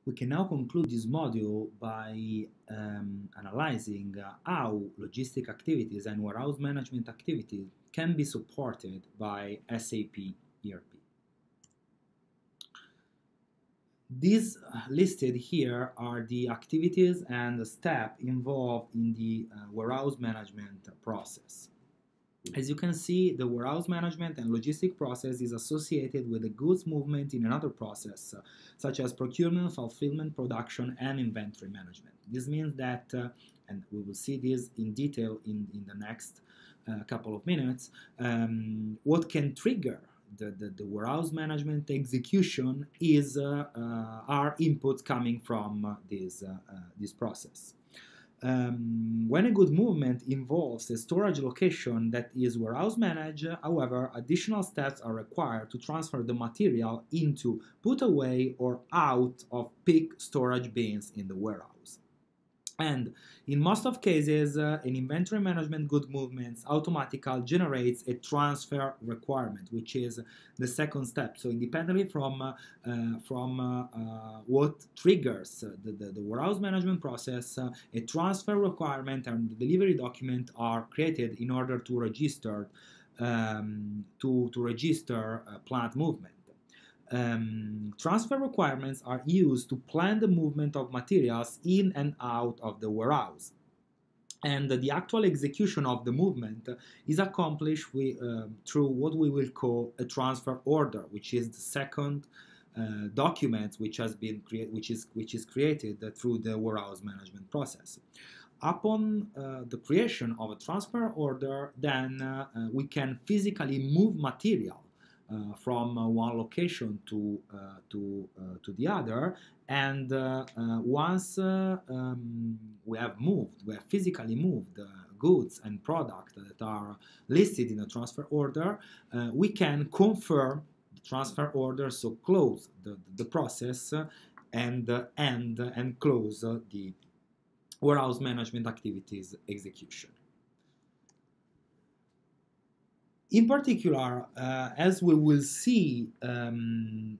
We can now conclude this module by analyzing how logistic activities and warehouse management activities can be supported by SAP ERP. These listed here are the activities and the steps involved in the warehouse management process. As you can see, the warehouse management and logistic process is associated with the goods movement in another process, such as procurement, fulfillment, production, and inventory management. This means that, and we will see this in detail in the next couple of minutes, what can trigger the warehouse management execution is are inputs coming from this process. When a good movement involves a storage location that is warehouse managed, however, additional steps are required to transfer the material into put away or out of peak storage bins in the warehouse. And in most of cases, in inventory management good movements automatically generates a transfer requirement, which is the second step. So independently from what triggers the warehouse management process, a transfer requirement and the delivery document are created in order to register plant movement. Transfer requirements are used to plan the movement of materials in and out of the warehouse. And the actual execution of the movement is accomplished through what we will call a transfer order, which is the second document which has been which is created through the warehouse management process. Upon the creation of a transfer order, then we can physically move material from one location to the other, and once we have physically moved goods and products that are listed in a transfer order, we can confirm the transfer order, so close the process and end and close the warehouse management activities execution. In particular, as we will see in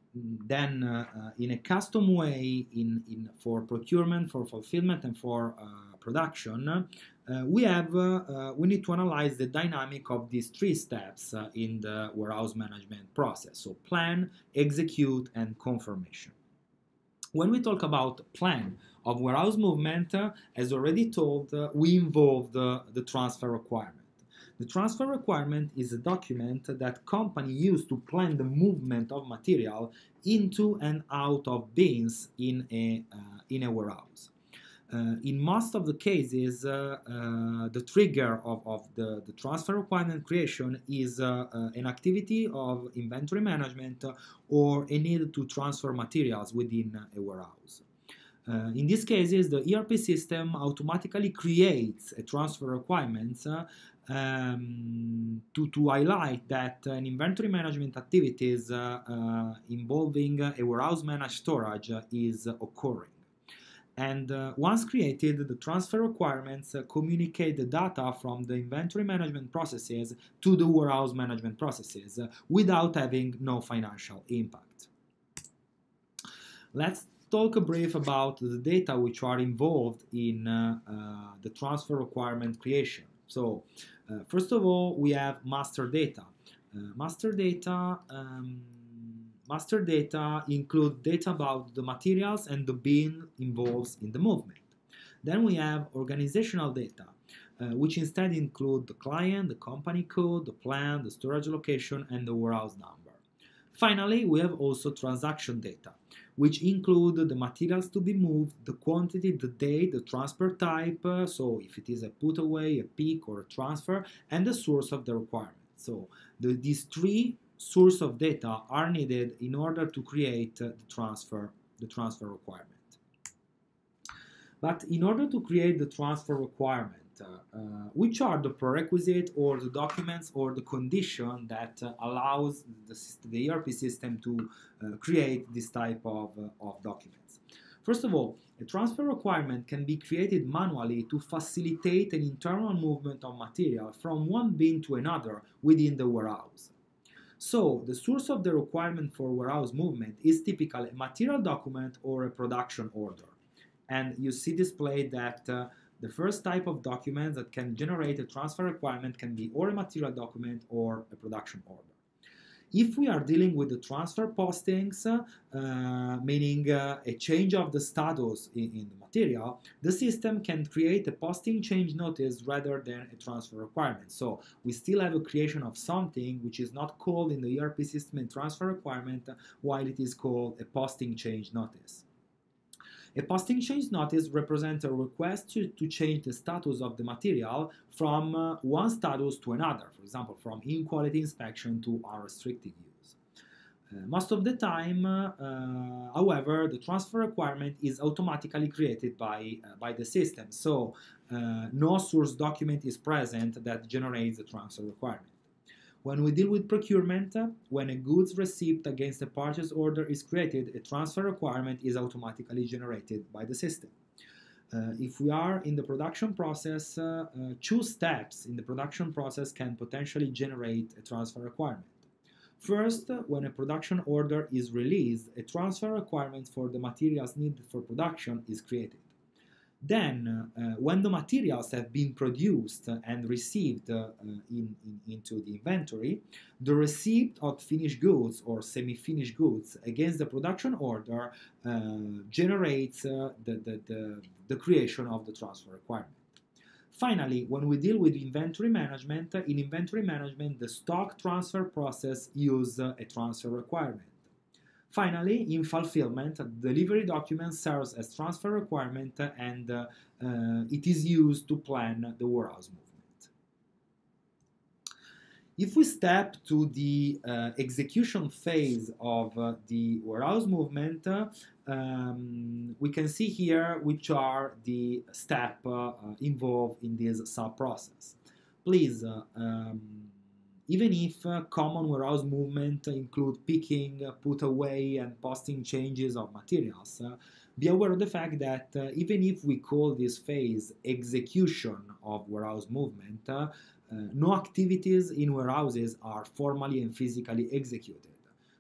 a custom way for procurement, for fulfillment, and for production, we need to analyze the dynamic of these three steps in the warehouse management process. So plan, execute, and confirmation. When we talk about plan of warehouse movement, as already told, we involve the transfer requirement. The transfer requirement is a document that company use to plan the movement of material into and out of bins in a warehouse. In most of the cases, the trigger of the transfer requirement creation is an activity of inventory management or a need to transfer materials within a warehouse. In these cases, the ERP system automatically creates a transfer requirements to highlight that an inventory management activities involving a warehouse managed storage is occurring. And once created, the transfer requirements communicate the data from the inventory management processes to the warehouse management processes without having no financial impact. Let's talk a brief about the data which are involved in the transfer requirement creation. So, first of all, we have master data. Master data include data about the materials and the bin involved in the movement. Then we have organizational data, which instead include the client, the company code, the plan, the storage location, and the warehouse number. Finally, we have also transaction data, which include the materials to be moved, the quantity, the date, the transfer type, so if it is a put away, a pick, or a transfer, and the source of the requirement. So these three sources of data are needed in order to create the transfer requirement. But in order to create the transfer requirement, which are the prerequisites or the documents or the condition that allows the ERP system to create this type of documents. First of all, a transfer requirement can be created manually to facilitate an internal movement of material from one bin to another within the warehouse. So the source of the requirement for warehouse movement is typically a material document or a production order. And you see displayed that the first type of document that can generate a transfer requirement can be or a material document or a production order. If we are dealing with the transfer postings, meaning a change of the status in the material, the system can create a posting change notice rather than a transfer requirement. So we still have a creation of something which is not called in the ERP system a transfer requirement, while it is called a posting change notice. A posting change notice represents a request to change the status of the material from one status to another, for example, from in-quality inspection to unrestricted use. Most of the time, however, the transfer requirement is automatically created by the system, so no source document is present that generates the transfer requirement. When we deal with procurement, when a goods receipt against a purchase order is created, a transfer requirement is automatically generated by the system. If we are in the production process, 2 steps in the production process can potentially generate a transfer requirement. First, when a production order is released, a transfer requirement for the materials needed for production is created. Then, when the materials have been produced and received into the inventory, the receipt of finished goods or semi-finished goods against the production order generates the creation of the transfer requirement. Finally, when we deal with inventory management, in inventory management, the stock transfer process uses a transfer requirement. Finally, in fulfillment, the delivery document serves as transfer requirement and it is used to plan the warehouse movement. If we step to the execution phase of the warehouse movement, we can see here which are the steps involved in this sub-process. Please, even if common warehouse movement include picking, put away, and posting changes of materials, be aware of the fact that even if we call this phase execution of warehouse movement, no activities in warehouses are formally and physically executed.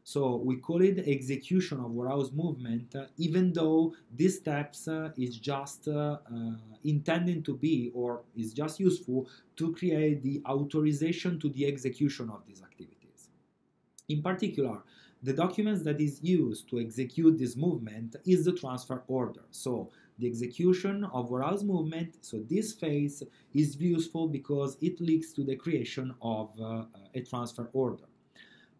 So we call it execution of warehouse movement, even though these steps is just intended to be, or is just useful to create the authorization to the execution of these activities. In particular, the documents that is used to execute this movement is the transfer order. So the execution of warehouse movement, so this phase is useful because it leads to the creation of a transfer order.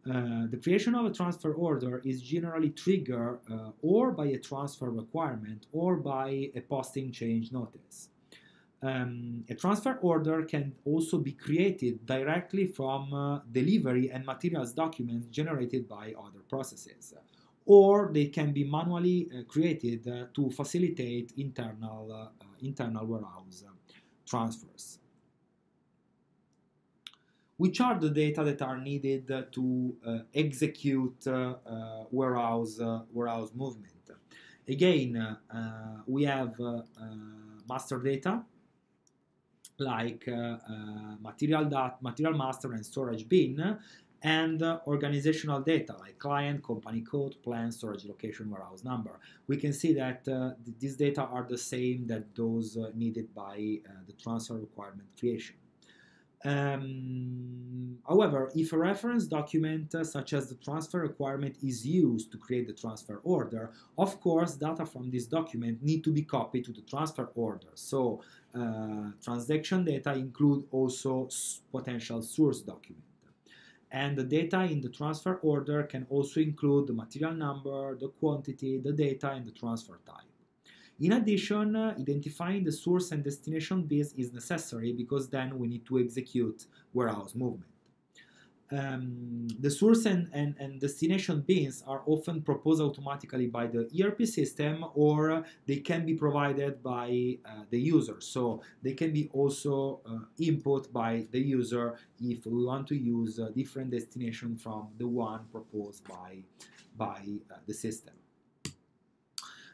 The creation of a transfer order is generally triggered or by a transfer requirement or by a posting change notice. A transfer order can also be created directly from delivery and materials documents generated by other processes, or they can be manually created to facilitate internal warehouse transfers. Which are the data that are needed to execute warehouse movement? Again, we have master data like material master and storage bin, and organizational data like client, company code, plan, storage location, warehouse number. We can see that these data are the same that those needed by the transfer requirement creation. However, if a reference document such as the transfer requirement is used to create the transfer order, of course, data from this document need to be copied to the transfer order. So transaction data include also potential source document. And the data in the transfer order can also include the material number, the quantity, the data, and the transfer type. In addition, identifying the source and destination bins is necessary because then we need to execute warehouse movement. The source and destination bins are often proposed automatically by the ERP system, or they can be provided by the user. So they can be also input by the user if we want to use a different destination from the one proposed by the system.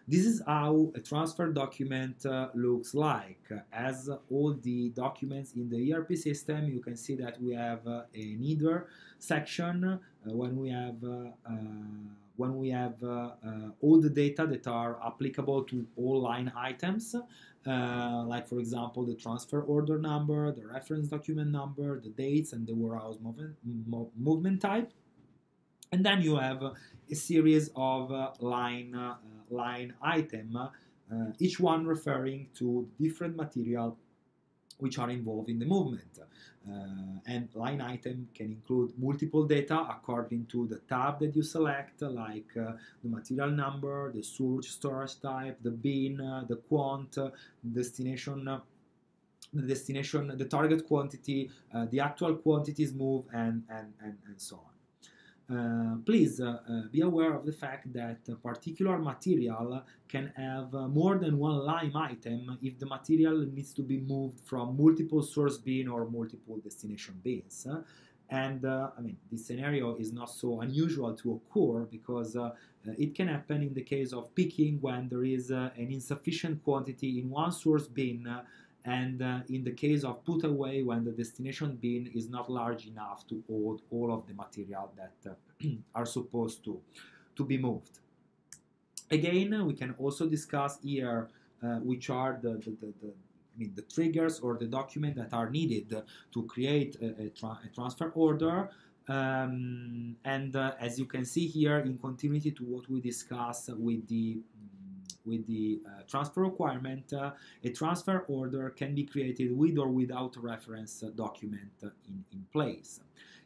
This is how a transfer document looks like. As all the documents in the ERP system, you can see that we have a neither section when we have all the data that are applicable to all line items, like for example the transfer order number, the reference document number, the dates, and the warehouse movement type. And then you have a series of line item, each one referring to different material which are involved in the movement. And line item can include multiple data according to the tab that you select, like the material number, the source storage type, the bin, the quant, destination, the target quantity, the actual quantities moved, and so on. Please be aware of the fact that a particular material can have more than one line item if the material needs to be moved from multiple source bin or multiple destination bins. And I mean, this scenario is not so unusual to occur because it can happen in the case of picking when there is an insufficient quantity in one source bin, and in the case of put away when the destination bin is not large enough to hold all of the material that are supposed to be moved. Again, we can also discuss here which are the triggers or the document that are needed to create a transfer order. And as you can see here, in continuity to what we discussed with the transfer requirement, a transfer order can be created with or without a reference document in place.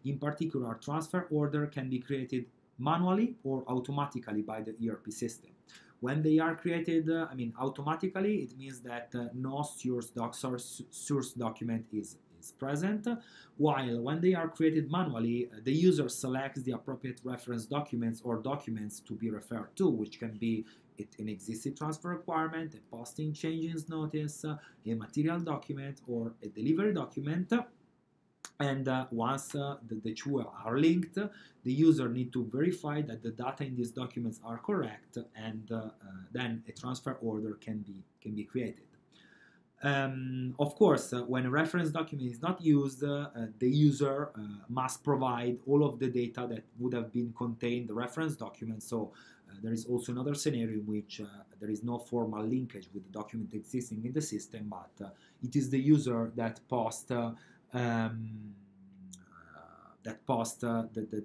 In particular, transfer order can be created manually or automatically by the ERP system. When they are created, automatically, it means that no source document is present, while when they are created manually, the user selects the appropriate reference documents or documents to be referred to, which can be an existing transfer requirement, a posting changes notice, a material document, or a delivery document. And once the two are linked, the user needs to verify that the data in these documents are correct, and then a transfer order can be created. Of course, when a reference document is not used, the user must provide all of the data that would have been contained in the reference document. So there is also another scenario in which there is no formal linkage with the document existing in the system, but it is the user that posts the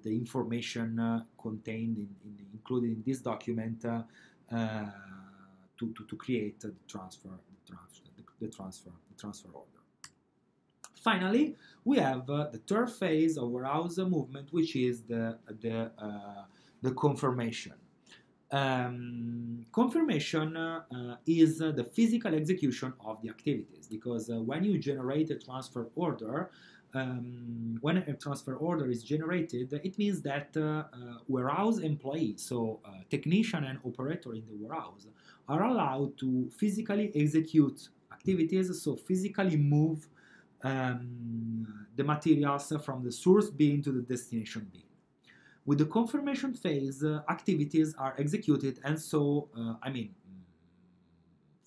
information contained included in this document to create the transfer order. Finally, we have the third phase of warehouse movement, which is the confirmation. Confirmation is the physical execution of the activities, because when you generate a transfer order, when a transfer order is generated, it means that warehouse employees, so technician and operator in the warehouse, are allowed to physically execute activities, so physically move the materials from the source bin to the destination bin. With the confirmation phase, activities are executed, and so,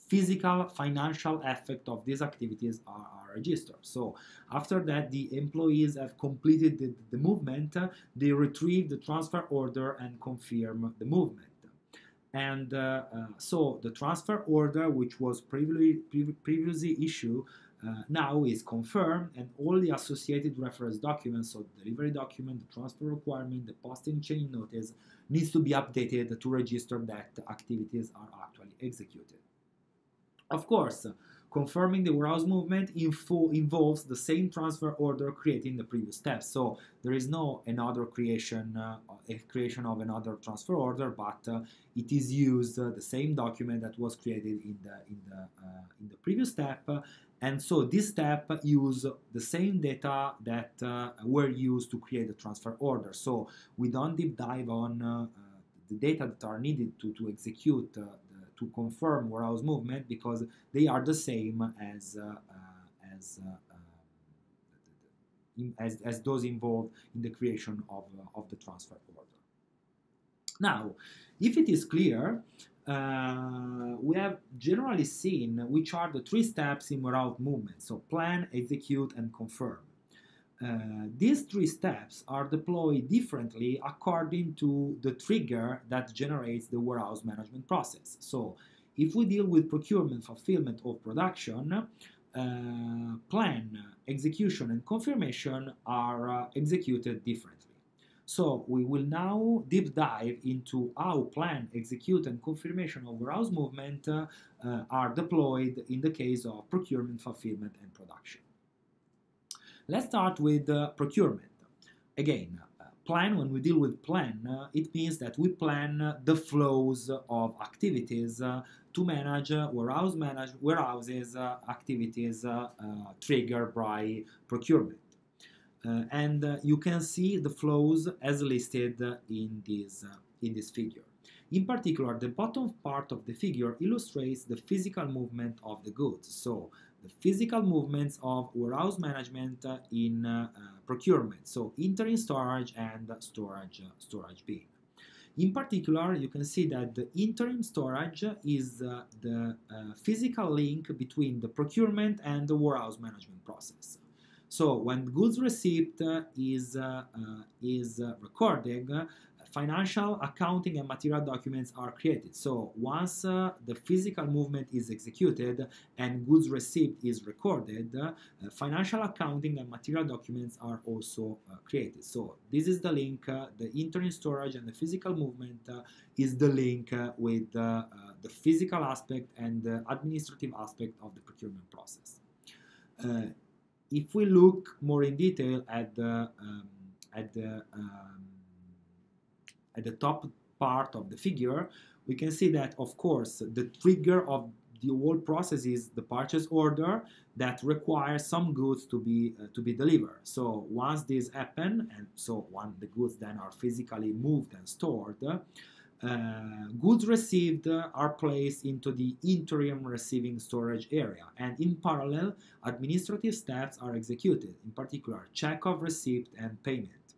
physical, financial effect of these activities are registered. So after that, the employees have completed the movement, they retrieve the transfer order and confirm the movement. And so the transfer order, which was previously issued, now is confirmed, and all the associated reference documents, so the delivery document, the transfer requirement, the posting change notice, needs to be updated to register that activities are actually executed. Of course, confirming the warehouse movement involves the same transfer order created in the previous steps. So there is no another creation of another transfer order, but it is used the same document that was created in the previous step. And so this step uses the same data that were used to create the transfer order. So we don't deep dive on the data that are needed to execute to confirm warehouse movement, because they are the same as those involved in the creation of the transfer order. Now, if it is clear, we have generally seen which are the three steps in warehouse movement, so plan, execute, and confirm. These three steps are deployed differently according to the trigger that generates the warehouse management process. So if we deal with procurement, fulfillment, or production, plan, execution, and confirmation are executed differently. So we will now deep dive into how plan, execute, and confirmation of warehouse movement are deployed in the case of procurement, fulfillment, and production. Let's start with procurement. Again, plan, when we deal with plan, it means that we plan the flows of activities to manage warehouses activities triggered by procurement. And you can see the flows as listed in this figure. In particular, the bottom part of the figure illustrates the physical movement of the goods. So the physical movements of warehouse management in procurement, so entering storage and storage bin. In particular, you can see that the interim storage is the physical link between the procurement and the warehouse management process. So when goods receipt is recorded, financial, accounting, and material documents are created. So once the physical movement is executed and goods receipt is recorded, financial, accounting, and material documents are also created. So this is the link, the interim storage and the physical movement is the link with the physical aspect and the administrative aspect of the procurement process. If we look more in detail at the top part of the figure, we can see that, of course, the trigger of the whole process is the purchase order that requires some goods to be delivered. So once this happens, and so when the goods then are physically moved and stored, goods received are placed into the interim receiving storage area, and in parallel, administrative steps are executed, in particular, check of receipt and payment.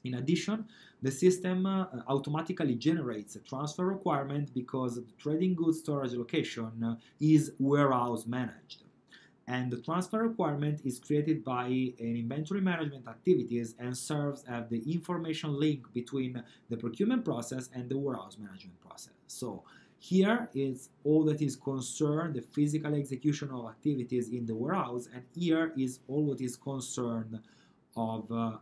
In addition, the system automatically generates a transfer requirement because the trading goods storage location is warehouse managed. And the transfer requirement is created by an inventory management activities and serves as the information link between the procurement process and the warehouse management process. So here is all that is concerned the physical execution of activities in the warehouse, and here is all what is concerned of the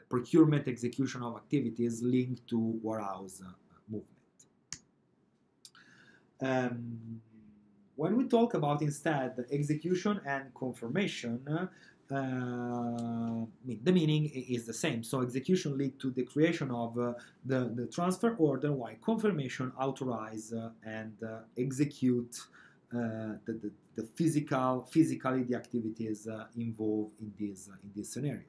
procurement execution of activities linked to warehouse movement. When we talk about instead execution and confirmation, the meaning is the same. So execution leads to the creation of the transfer order, while confirmation authorize and execute the physically the activities involved in this scenario.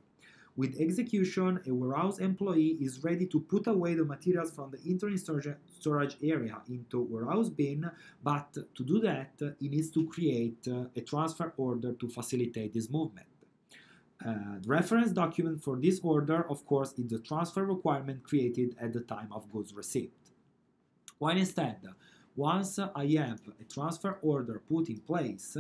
With execution, a warehouse employee is ready to put away the materials from the interim storage area into warehouse bin, but to do that, he needs to create a transfer order to facilitate this movement. The reference document for this order, of course, is the transfer requirement created at the time of goods receipt. While instead, once I have a transfer order put in place,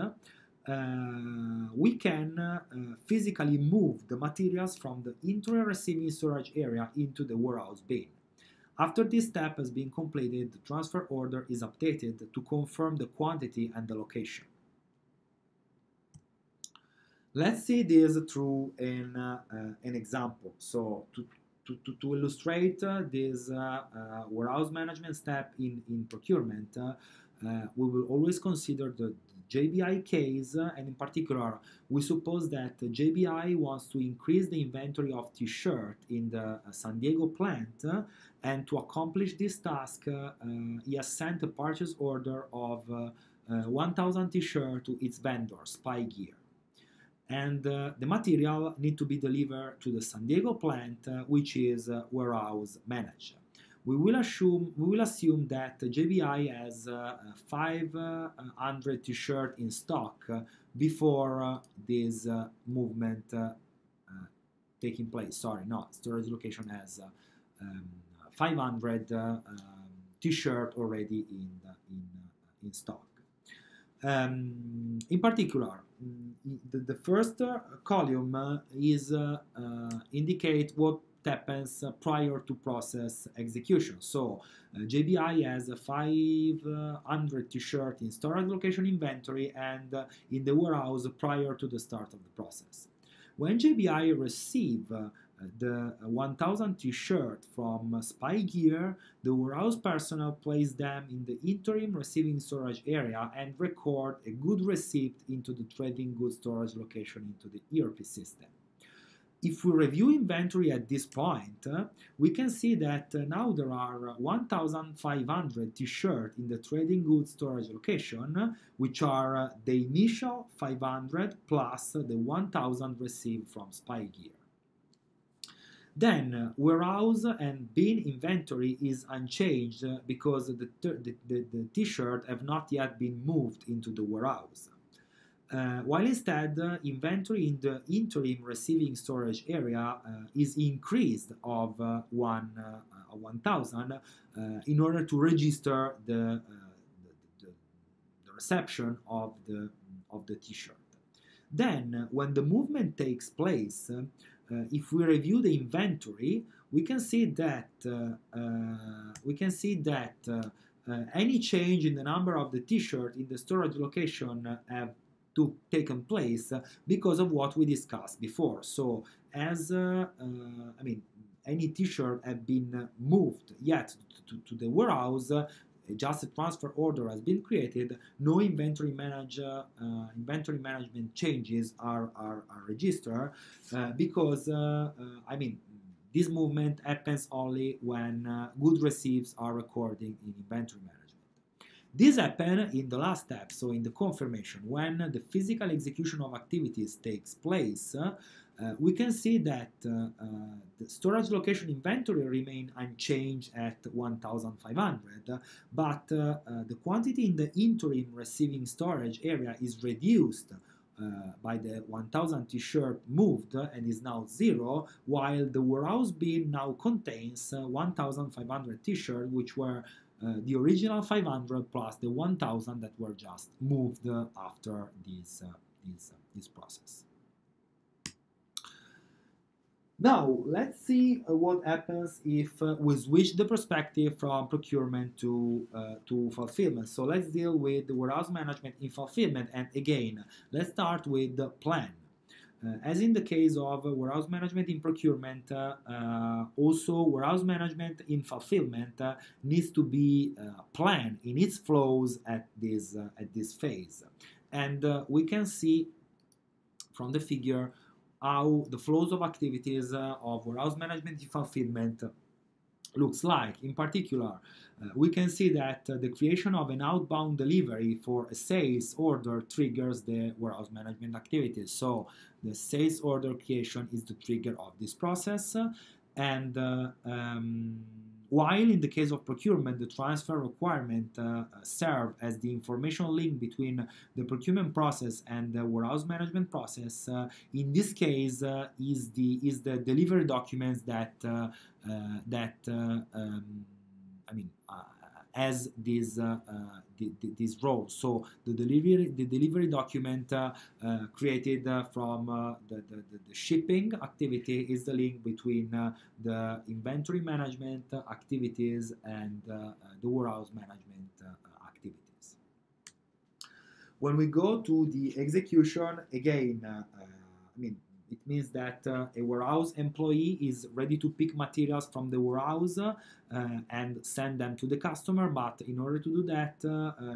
we can physically move the materials from the interim receiving storage area into the warehouse bin. After this step has been completed, the transfer order is updated to confirm the quantity and the location. Let's see this through an example. So to illustrate this warehouse management step in procurement, we will always consider the JBI case, and in particular, we suppose that JBI wants to increase the inventory of t-shirt in the San Diego plant, and to accomplish this task, he has sent a purchase order of 1,000 t-shirts to its vendor, Spy Gear. And the material need to be delivered to the San Diego plant, which is warehouse managed. We will assume that JBI has 500 t-shirts in stock before this movement taking place. Sorry, no, storage location has 500 t-shirts already in stock. In particular, the first column is indicate what happens prior to process execution. So JBI has a 500 t-shirt in storage location inventory and in the warehouse prior to the start of the process. When JBI receive the 1000 t-shirt from Spy Gear, the warehouse personnel place them in the interim receiving storage area and record a good receipt into the trading goods storage location into the ERP system. If we review inventory at this point, we can see that now there are 1,500 t-shirts in the trading goods storage location, which are the initial 500 plus the 1,000 received from Spy Gear. Then warehouse and bin inventory is unchanged because the t-shirt have not yet been moved into the warehouse. While instead inventory in the interim receiving storage area is increased of 1,000 in order to register the reception of the t-shirt. Then when the movement takes place, if we review the inventory, we can see that any change in the number of the t-shirt in the storage location have taken place because of what we discussed before. So as any t-shirt have been moved yet to the warehouse, just a transfer order has been created, no inventory management changes are registered because this movement happens only when good receipts are recorded in inventory management. This happens in the last step, so in the confirmation. When the physical execution of activities takes place, we can see that the storage location inventory remain unchanged at 1,500, but the quantity in the interim receiving storage area is reduced by the 1,000 t-shirt moved and is now 0, while the warehouse bin now contains 1,500 t-shirt, which were the original 500 plus the 1,000 that were just moved after this process. Now, let's see what happens if we switch the perspective from procurement to fulfillment. So let's deal with the warehouse management in fulfillment, and again, let's start with the plan. As in the case of warehouse management in procurement, also warehouse management in fulfillment needs to be planned in its flows at this phase. And we can see from the figure how the flows of activities of warehouse management in fulfillment looks like. In particular, we can see that the creation of an outbound delivery for a sales order triggers the warehouse management activities. So the sales order creation is the trigger of this process, and while in the case of procurement, the transfer requirement serve as the information link between the procurement process and the warehouse management process. In this case, is the delivery documents that has this role. So the delivery document created from the shipping activity is the link between the inventory management activities and the warehouse management activities. When we go to the execution, again, it means that a warehouse employee is ready to pick materials from the warehouse and send them to the customer, but in order to do that,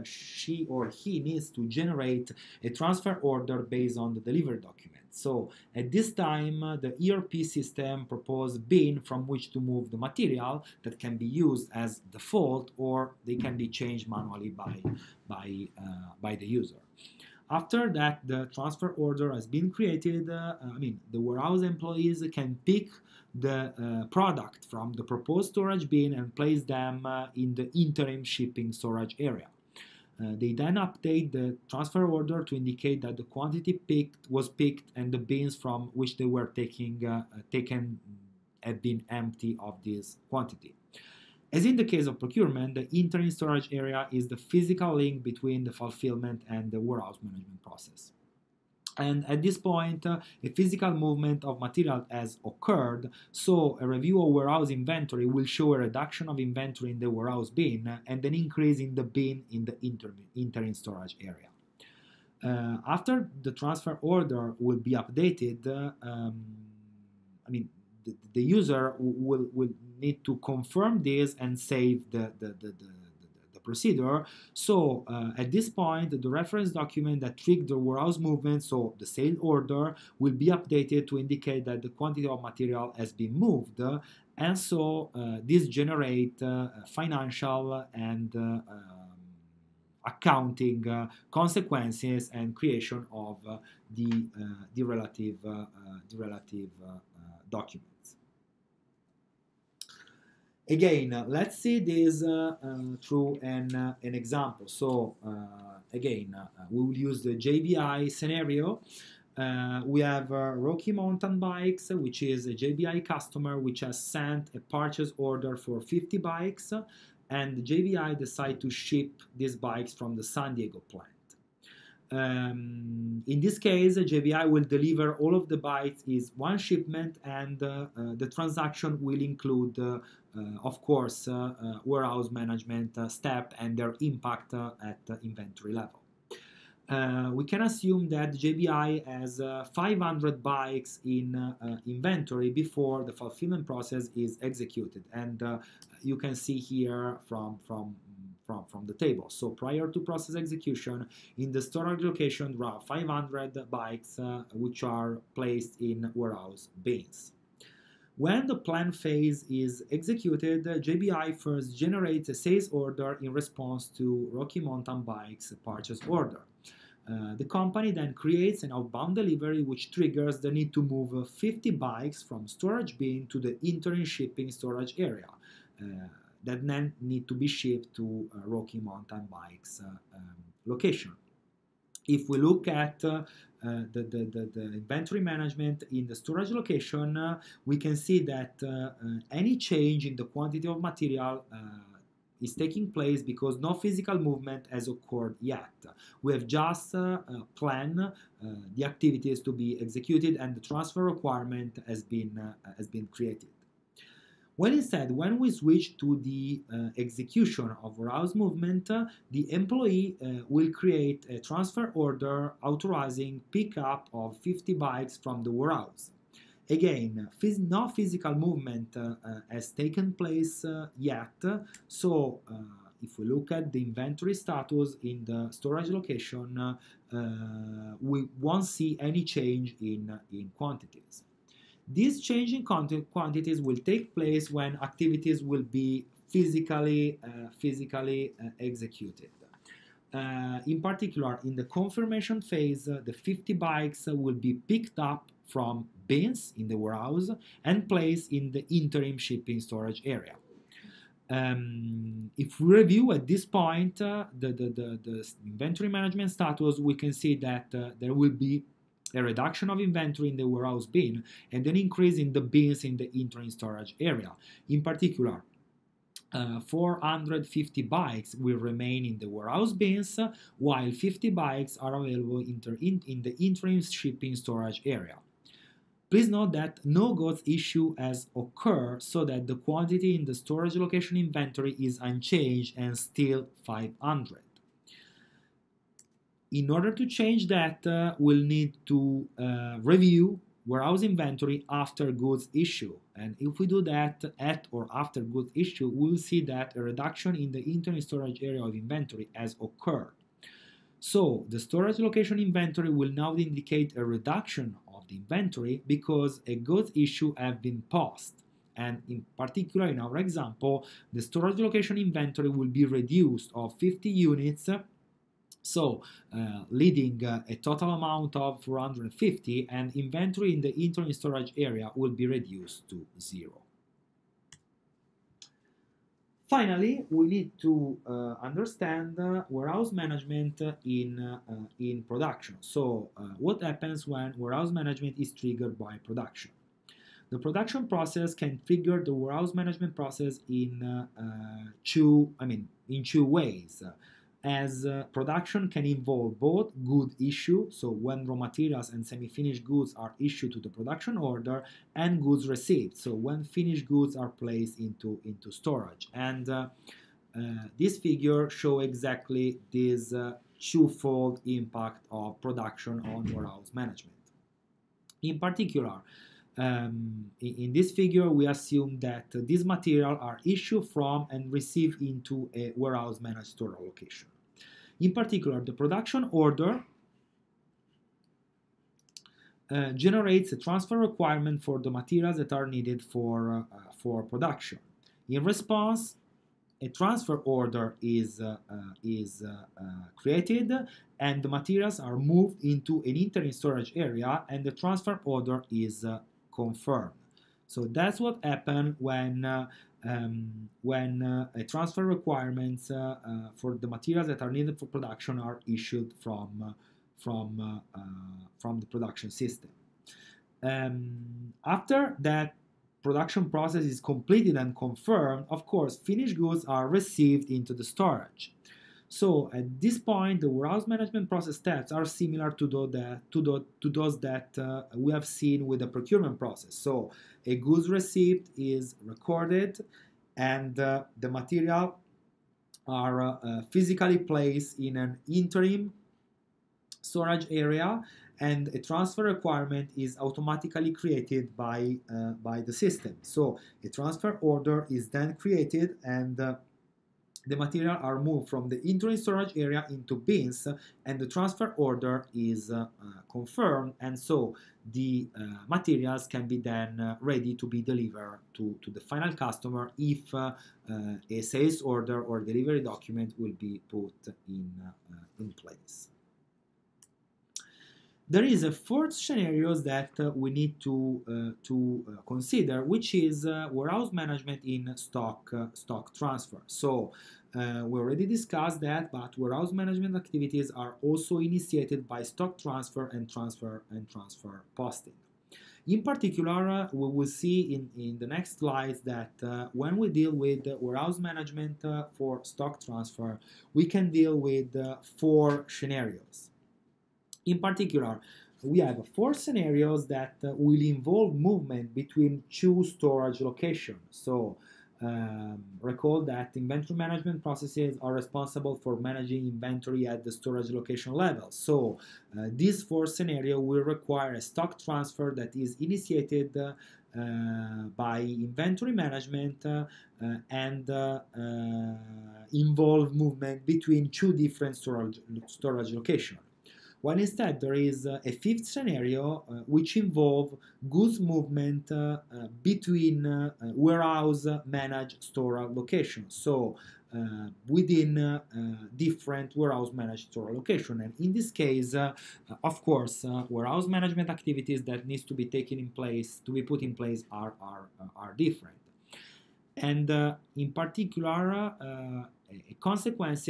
she or he needs to generate a transfer order based on the delivery document. So at this time, the ERP system proposes bin from which to move the material that can be used as default, or they can be changed manually by the user. After that, the transfer order has been created. The warehouse employees can pick the product from the proposed storage bin and place them in the interim shipping storage area. They then update the transfer order to indicate that the quantity was picked and the bins from which they were taken have been empty of this quantity. As in the case of procurement, the interim storage area is the physical link between the fulfillment and the warehouse management process. And at this point, a physical movement of material has occurred, so a review of warehouse inventory will show a reduction of inventory in the warehouse bin and an increase in the bin in the interim storage area. After the transfer order will be updated, the user will need to confirm this and save the procedure. So at this point, the reference document that triggered the warehouse movement, so the sale order, will be updated to indicate that the quantity of material has been moved, and so this generate financial and accounting consequences and creation of the relative documents. Again, let's see this through an example. So again, we will use the JBI scenario. We have Rocky Mountain Bikes, which is a JBI customer which has sent a purchase order for 50 bikes, and the JBI decide to ship these bikes from the San Diego plant. In this case, JBI will deliver all of the bikes is one shipment, and the transaction will include, of course, warehouse management step and their impact at the inventory level. We can assume that JBI has 500 bikes in inventory before the fulfillment process is executed, and you can see here from the table. So prior to process execution, in the storage location there are 500 bikes which are placed in warehouse bins. When the plan phase is executed, JBI first generates a sales order in response to Rocky Mountain Bikes purchase order. The company then creates an outbound delivery which triggers the need to move 50 bikes from storage bin to the interim shipping storage area that then need to be shipped to Rocky Mountain Bikes location. If we look at the inventory management in the storage location, we can see that any change in the quantity of material is taking place because no physical movement has occurred yet. We have just planned the activities to be executed, and the transfer requirement has been created. When instead, when we switch to the execution of warehouse movement, the employee will create a transfer order authorizing pickup of 50 bikes from the warehouse. Again, no physical movement has taken place yet, so if we look at the inventory status in the storage location, we won't see any change in quantities. This change in quantities will take place when activities will be physically executed. In particular, in the confirmation phase, the 50 bikes will be picked up from bins in the warehouse and placed in the interim shipping storage area. If we review at this point the inventory management status, we can see that there will be a reduction of inventory in the warehouse bin and an increase in the bins in the interim storage area. In particular, 450 bikes will remain in the warehouse bins, while 50 bikes are available in the interim shipping storage area. Please note that no goods issue has occurred, so that the quantity in the storage location inventory is unchanged and still 500. In order to change that, we'll need to review warehouse inventory after goods issue. And if we do that at or after goods issue, we'll see that a reduction in the interim storage area of inventory has occurred. So the storage location inventory will now indicate a reduction of the inventory because a goods issue have been paused. And in particular, in our example, the storage location inventory will be reduced of 50 units, so leading a total amount of 450, and inventory in the interim storage area will be reduced to 0. Finally, we need to understand warehouse management in production. So what happens when warehouse management is triggered by production? The production process can trigger the warehouse management process in two ways. As production can involve both good issue, so when raw materials and semi-finished goods are issued to the production order, and goods received, so when finished goods are placed into storage. And this figure shows exactly this twofold impact of production on warehouse management. In particular, in this figure, we assume that these materials are issued from and received into a warehouse managed store location. In particular, the production order generates a transfer requirement for the materials that are needed for production. In response, a transfer order is created, and the materials are moved into an interim storage area, and the transfer order is confirmed. So that's what happened when a transfer requirements for the materials that are needed for production are issued from the production system. After that production process is completed and confirmed, of course, finished goods are received into the storage. So at this point, the warehouse management process steps are similar to those that we have seen with the procurement process. So a goods received is recorded, and the material are physically placed in an interim storage area, and a transfer requirement is automatically created by the system. So a transfer order is then created, and the material are moved from the interim storage area into bins, and the transfer order is confirmed, and so the materials can be then ready to be delivered to the final customer if a sales order or delivery document will be put in place. There is a fourth scenario that we need to consider, which is warehouse management in stock transfer. So we already discussed that, but warehouse management activities are also initiated by stock transfer and transfer posting. In particular, we will see in the next slides that when we deal with warehouse management for stock transfer, we can deal with 4 scenarios. In particular, we have 4 scenarios that will involve movement between 2 storage locations. So recall that inventory management processes are responsible for managing inventory at the storage location level. So these 4 scenarios will require a stock transfer that is initiated by inventory management and involve movement between 2 different storage locations. While instead there is a 5th scenario which involves goods movement between warehouse managed storage locations, so within different warehouse managed storage locations. And in this case, of course, warehouse management activities that needs to be put in place are different. And in particular, a consequence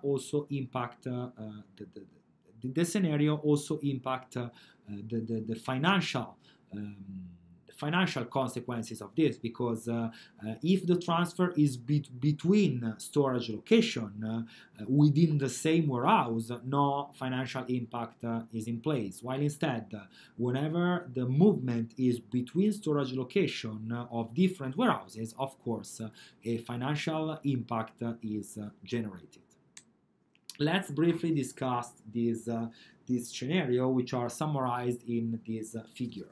also impact the scenario also impact the financial consequences of this, because if the transfer is between storage location within the same warehouse, no financial impact is in place. While instead, whenever the movement is between storage location of different warehouses, of course, a financial impact is generated. Let's briefly discuss this scenario, which are summarized in this figure.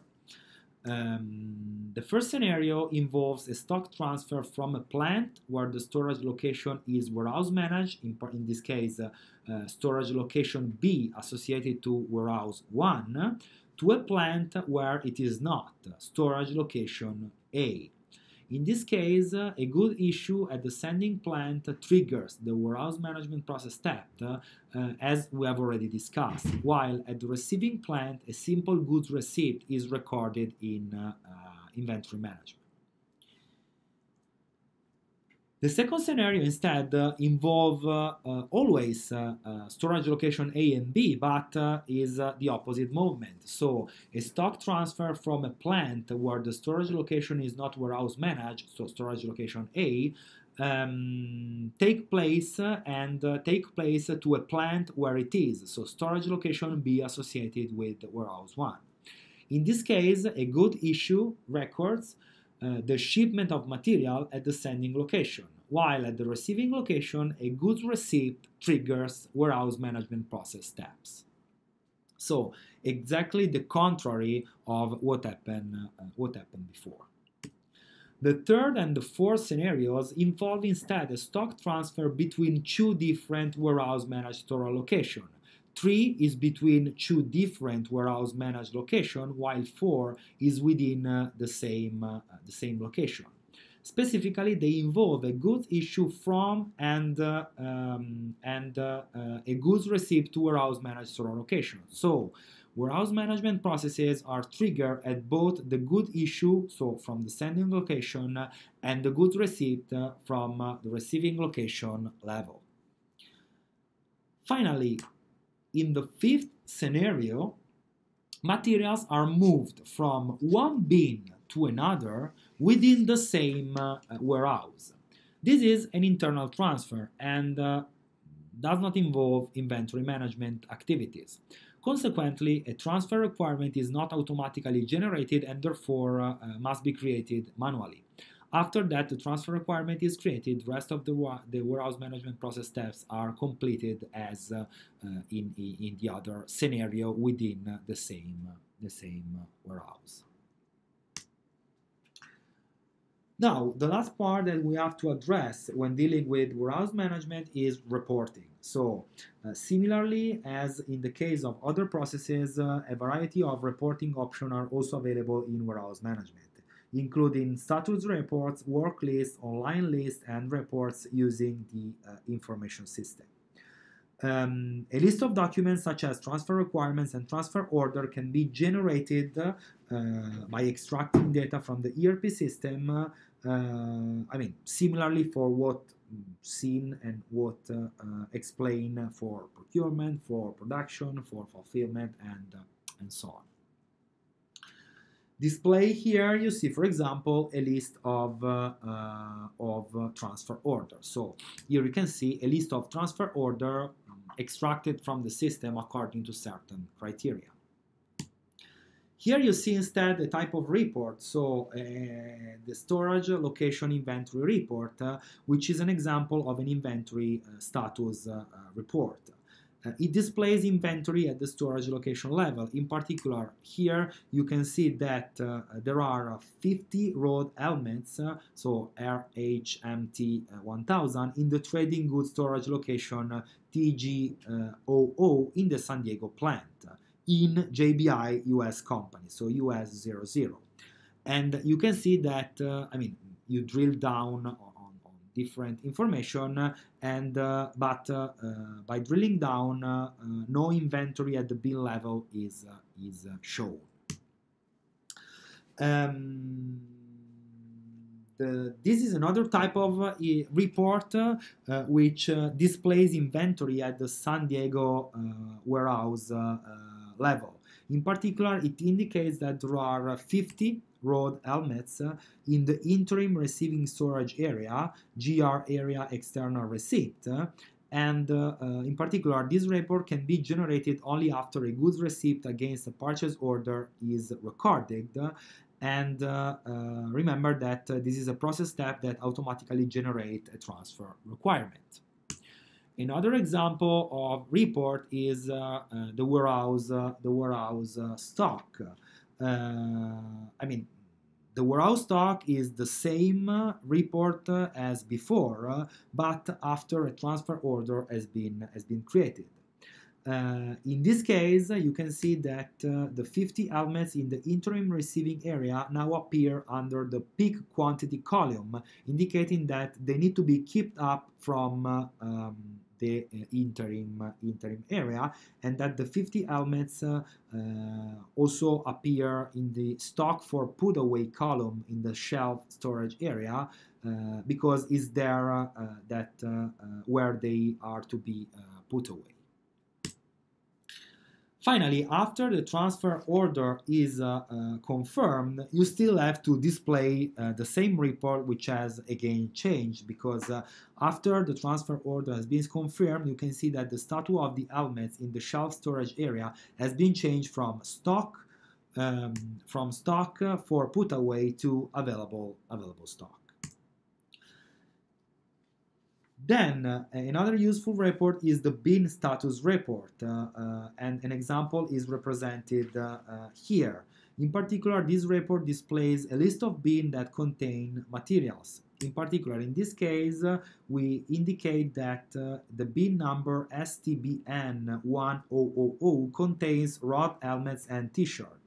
The first scenario involves a stock transfer from a plant where the storage location is warehouse managed, in this case storage location B associated to warehouse 1, to a plant where it is not, storage location A. In this case, a good issue at the sending plant triggers the warehouse management process step, as we have already discussed, while at the receiving plant, a simple goods received is recorded in inventory management. The second scenario instead involve always storage location A and B, but is the opposite movement. So a stock transfer from a plant where the storage location is not warehouse managed, so storage location A, take place to a plant where it is, so storage location B associated with warehouse 1. In this case, a good issue records the shipment of material at the sending location, while at the receiving location, a goods receipt triggers warehouse management process steps. So exactly the contrary of what happened before. The third and the fourth scenarios involve instead a stock transfer between two different warehouse managed store locations. 3 is between two different warehouse managed locations, while 4 is within the same location. Specifically, they involve a goods issue from and a goods received to warehouse managed store location. So, warehouse management processes are triggered at both the goods issue, so from the sending location, and the goods receipt from the receiving location level. Finally, in the fifth scenario, materials are moved from one bin to another within the same warehouse. This is an internal transfer and does not involve inventory management activities. Consequently, a transfer requirement is not automatically generated and therefore must be created manually. After that, the transfer requirement is created, the rest of the warehouse management process steps are completed as in the other scenario within the same warehouse. Now, the last part that we have to address when dealing with warehouse management is reporting. So, similarly as in the case of other processes, a variety of reporting options are also available in warehouse management, including status reports, work lists, online lists, and reports using the information system. A list of documents such as transfer requirements and transfer order can be generated by extracting data from the ERP system, similarly for what seen and what explained for procurement, for production, for fulfillment, and so on. Display here, you see, for example, a list of transfer orders. So here you can see a list of transfer order extracted from the system according to certain criteria. Here you see instead a type of report, so the storage location inventory report, which is an example of an inventory status report. It displays inventory at the storage location level. In particular, here you can see that there are 50 road helmets, so RHMT 1000, in the trading goods storage location TG00 in the San Diego plant, in JBI US company, so US 00. And you can see that, you drill down on different information, and but by drilling down, no inventory at the bin level is shown. This is another type of report which displays inventory at the San Diego warehouse level. In particular, it indicates that there are 50 road helmets in the interim receiving storage area, GR area external receipt, and in particular, this report can be generated only after a goods receipt against a purchase order is recorded. And remember that this is a process step that automatically generates a transfer requirement. Another example of report is the warehouse stock. The warehouse stock is the same report as before, but after a transfer order has been created. In this case, you can see that the 50 helmets in the interim receiving area now appear under the peak quantity column, indicating that they need to be kept up from the interim area, and that the 50 helmets also appear in the stock for put away column in the shelf storage area, because it's there where they are to be put away. Finally, after the transfer order is confirmed, you still have to display the same report, which has again changed, because after the transfer order has been confirmed, you can see that the status of the helmets in the shelf storage area has been changed from stock for put away to available stock. Then another useful report is the bin status report, and an example is represented here. In particular, this report displays a list of bins that contain materials. In particular, in this case, we indicate that the bin number STBN1000 contains rod helmets and t-shirt.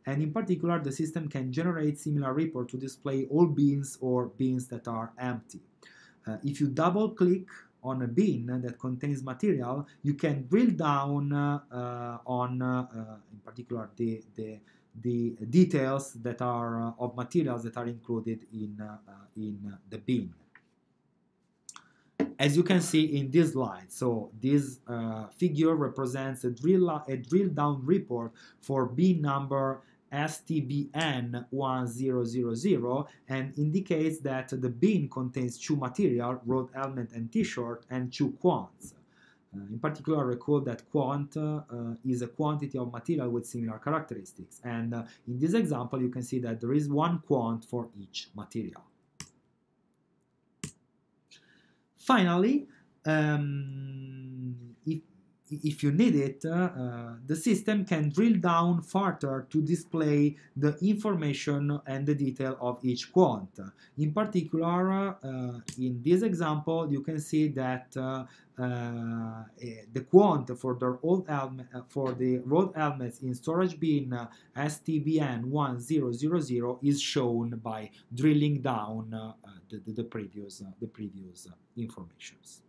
And in particular, the system can generate similar report to display all bins or bins that are empty. If you double click on a bin that contains material, you can drill down on, in particular, the details that are of materials that are included in the bin. As you can see in this slide, so this figure represents a drill down report for bin number STBN1000 and indicates that the bin contains two material, rod helmet and t-shirt, and two quants. In particular, recall that quant is a quantity of material with similar characteristics, and in this example you can see that there is one quant for each material. Finally, if you need it, the system can drill down further to display the information and the detail of each quant. In particular, in this example, you can see that the quant for the rod helmets in storage bin STBN1000 is shown by drilling down the previous informations.